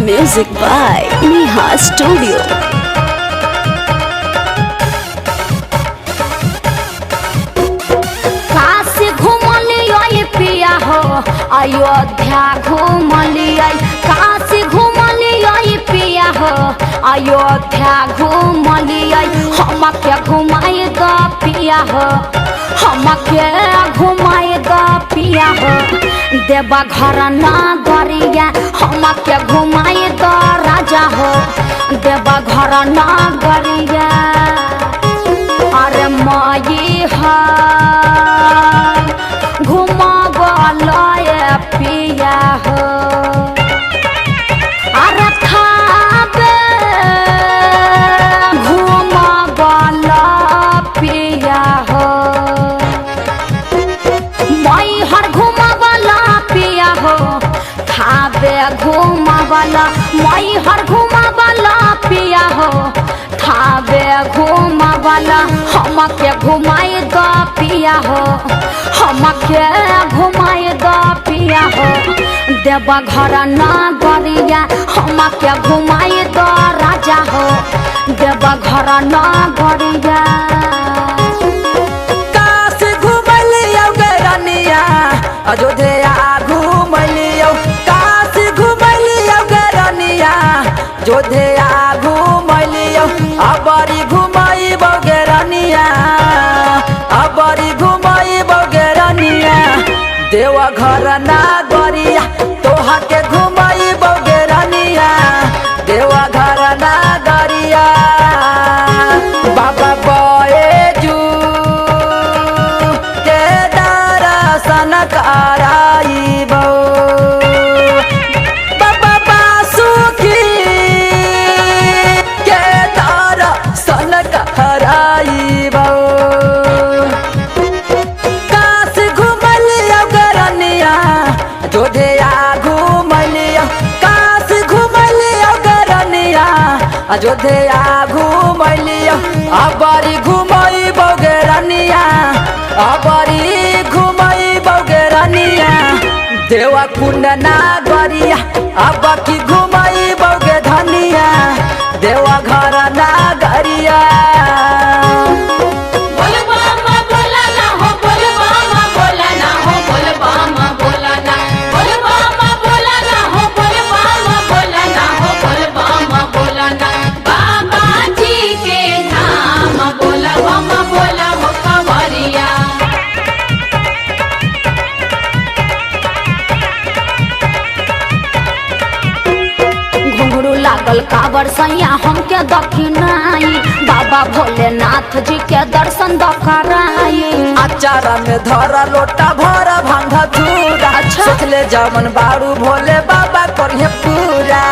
Music by Neha Studio. Kashi घूमलियै पिया हो अयोध्या घूमलियै, काशी घूमलियै पिया हो अयोध्या घूमलियै। हमके घुमाई द पिया हो, हमके घुमाई द पिया हो देवा घर नगरिया। हमके घुमाई द राजा हो देवा घर नगरिया। अरे माई घुमावलय पिया हो, अरे थाबे घुमावल पिया हो। माई हर घुमावल पिया हो, थाबे घुमावल। माई हर घुमावल पिया हो, थाबे घुमावल। हमके घुमाई द पिया हो, हमके घुमाई द पिया हो देवा घर नगरिया। हमके घुमाई द राजा हो देवा घर नगरिया। काशी घुमलियौ गे रानिया, अयोध्या घुमलियौ। काशी घुमलियौ गे रानिया, अयोध्या घुमलियौ। अबरी घुमाइबौ गे रानिया, अबरी घुमाइबौ गे रानिया देवा घर नगरिया। तोहा के घुमाइबौ गे रानिया देवा घर नगरिया। बाबा बैजू के दर्शन कराइबौ, बाबा बासुकी के दर्शन कराइबौ। काशी घुमलियौ गे रानिया, अयोध्या घुमलियौ। काशी घुमलियौ गे रानिया, अयोध्या घुमलियौ। अबरी घुमाइबौ गे रानिया, अबरी घुमाइबौ गे रानिया देवा कुंड नगरिया। अब की घुमाइबौ गे धनिया देवा घर नगरिया। घुंघरू लागल काबर सैया हमके दक्षिणाई, बाबा भोलेनाथ जी के दर्शन कराई। अचारा में धरा लोटा भरा भांग चूरा। अच्छा। सोचले जमन बारू भोले बाबा करिए पूरा।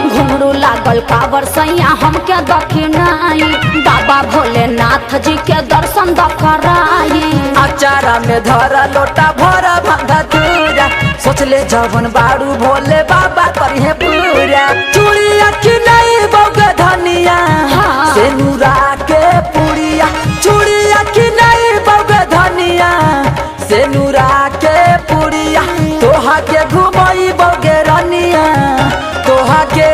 घुंघरू लागल काबर सैया हमके दक्षिणाई, बाबा भोलेनाथ जी के दर्शन कराई। अचारा में धरा लोटा भरा भांग चूरा। सोचले जमन बारू भोले बाबा करिए पूरा। चूड़िया खिलाइबौ गे धनिया हाँ। सेनुरा के पुड़िया। चूड़िया खिलाइबौ गे धनिया सेनुरा के पुड़िया। तोहा के घुमाइबौ गे रानिया, तोहा के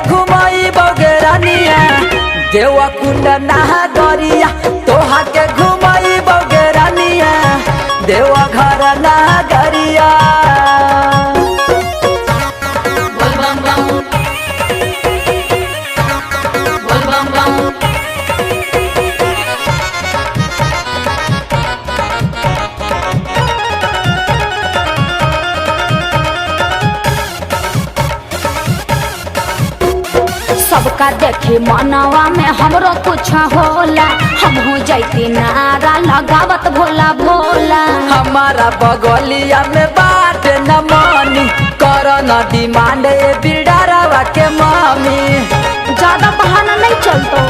घुमाइबौ गे रानिया देवा कुंड नगरिया। तोहा के घुमाइबौ गे रानिया देवा घर नगरिया। सबका देखी मनवा में हमरो कुछ होला, हमहू जैती नारा लगावत भोला भोला। हमारा बगलिया में बाट न मानी, कर न डिमांड ए बिडारवा के मामी। ज्यादा बहाना नहीं चलतो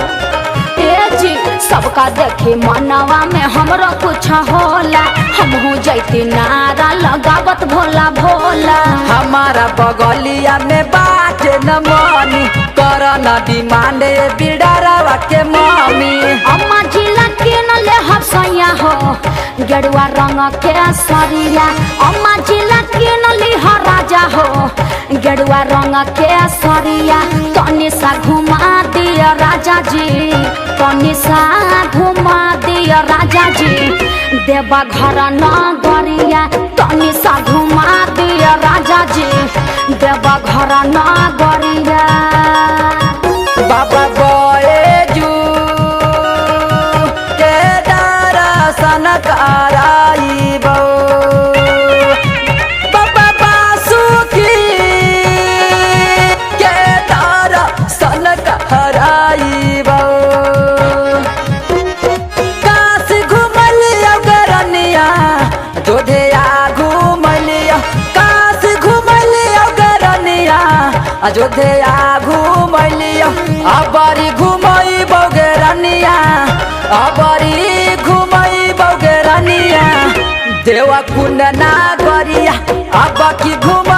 ए जी। सबका देखी मनवा में हमरो कुछ होला, हमहू जैती नारा लगावत भोला भोला। हमारा बगलिया में बाट न मानी, कर न डिमांड ए बिडारवा के मामी। अम्मा जिला किन ले हसैया हो गेरुआ रंग के सरिया। अम्मा जिला किन लिह राजा हो गेरुआ रंग के सरिया तनी सा घुमा दिया राजा जी तनी सा घुमा दिया राजा जी देवा घर नगरिया तनी सा घुमा दिया राजा जी देवा घर नगरिया बाबा बैजू के दर्शन कराइबो बाबा बासुकी के दर्शन कराइबो काशी घुमलियो गरनिया जोधेया घुमलियो काशी घुमलियो गरनिया अयोध्या घुमलियो अबरी घुमइबो गरनिया अबरी घुमइबो गरनिया देवा कुंड नागरिया अब की घुम